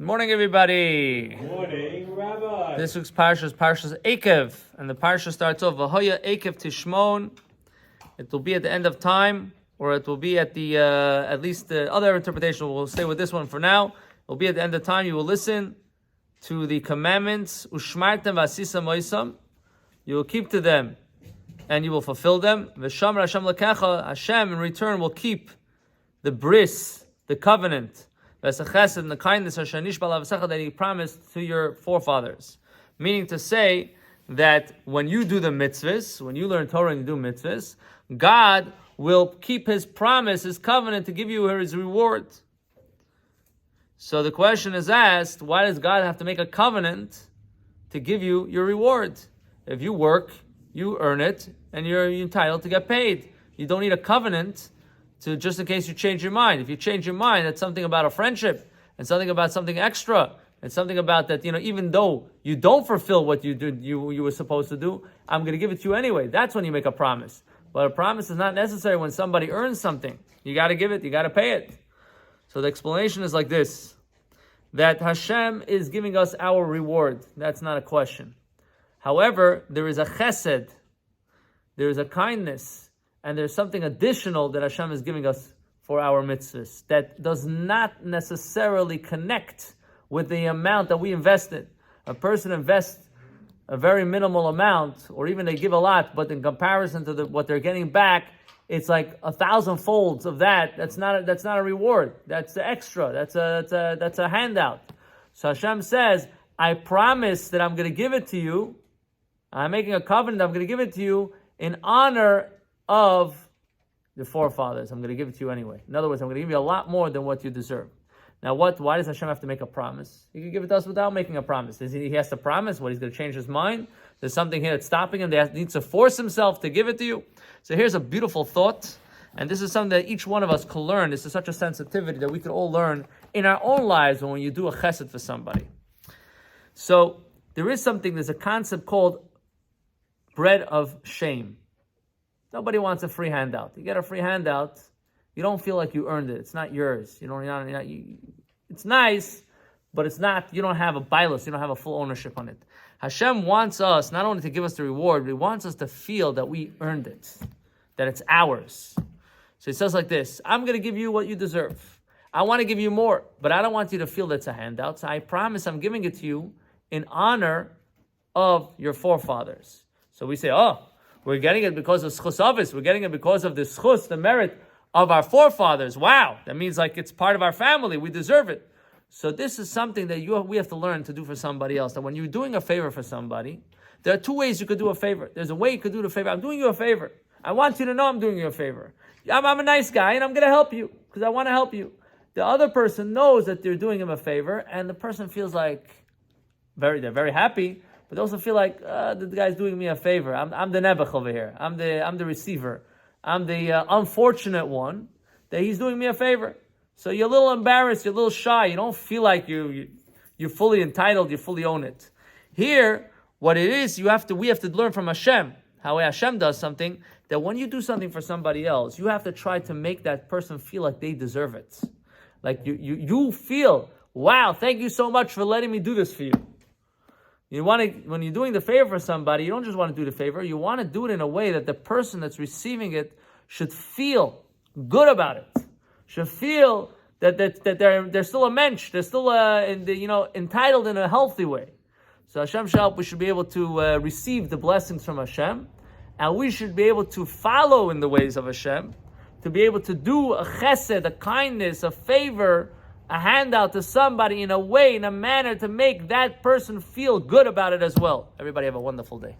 Good morning, everybody. Good morning, Rabbi. This week's parsha is Parshas Ekev, and the parsha starts off V'hoya Ekev Tishmon. It will be at the end of time, or it will be at the at least the other interpretation. We'll stay with this one for now. It will be at the end of time. You will listen to the commandments. Ushmartem v'asisa moisam. You will keep to them, and you will fulfill them. V'shamar Hashem lekecha. Hashem in return will keep the bris, the covenant, and the kindness that He promised to your forefathers. Meaning to say that when you do the mitzvahs, when you learn Torah and you do mitzvahs, God will keep His promise, His covenant to give you His reward. So the question is asked, why does God have to make a covenant to give you your reward? If you work, you earn it, and you're entitled to get paid. You don't need a covenant to just in case you change your mind. If you change your mind, it's something about a friendship, and something about something extra, and something about that, even though you don't fulfill what you did, you were supposed to do, I'm going to give it to you anyway. That's when you make a promise. But a promise is not necessary when somebody earns something. You got to give it, you got to pay it. So the explanation is like this, that Hashem is giving us our reward. That's not a question. However, there is a chesed, there is a kindness, and there's something additional that Hashem is giving us for our mitzvahs that does not necessarily connect with the amount that we invested. A person invests a very minimal amount, or even they give a lot, but in comparison to what they're getting back, it's like 1,000 folds of that. That's not a reward. That's the extra. That's a handout. So Hashem says, I promise that I'm going to give it to you. I'm making a covenant. I'm going to give it to you in honor of the forefathers. I'm going to give it to you anyway. In other words, I'm going to give you a lot more than what you deserve. Now, why does Hashem have to make a promise? He can give it to us without making a promise. He has to promise what he's going to change his mind. There's something here that's stopping him. He needs to force himself to give it to you. So here's a beautiful thought. And this is something that each one of us can learn. This is such a sensitivity that we can all learn in our own lives when you do a chesed for somebody. So there's a concept called bread of shame. Nobody wants a free handout. You get a free handout, you don't feel like you earned it. It's not yours. It's nice, but it's not. You don't have a bilus. You don't have a full ownership on it. Hashem wants us not only to give us the reward, but He wants us to feel that we earned it, that it's ours. So He says like this: I'm going to give you what you deserve. I want to give you more, but I don't want you to feel that's a handout. So I promise I'm giving it to you in honor of your forefathers. So we say, we're getting it because of schus avis. We're getting it because of the schus, the merit of our forefathers. Wow, that means like it's part of our family. We deserve it. So this is something that we have to learn to do for somebody else. That when you're doing a favor for somebody, there are two ways you could do a favor. There's a way you could do the favor. I'm doing you a favor. I want you to know I'm doing you a favor. I'm a nice guy and I'm going to help you because I want to help you. The other person knows that they're doing him a favor, and the person feels like they're very happy. But they also feel like the guy's doing me a favor. I'm the nebuch over here. I'm the receiver. I'm the unfortunate one that he's doing me a favor. So you're a little embarrassed. You're a little shy. You don't feel like you're fully entitled. You fully own it. Here, what it is, we have to learn from Hashem how Hashem does something. That when you do something for somebody else, you have to try to make that person feel like they deserve it. Like you feel, wow, thank you so much for letting me do this for you. When you're doing the favor for somebody, you don't just want to do the favor. You want to do it in a way that the person that's receiving it should feel good about it. Should feel that they're still a mensch. They're still entitled in a healthy way. So Hashem shall help. We should be able to receive the blessings from Hashem, and we should be able to follow in the ways of Hashem, to be able to do a chesed, a kindness, a favor, a handout to somebody in a way, in a manner to make that person feel good about it as well. Everybody have a wonderful day.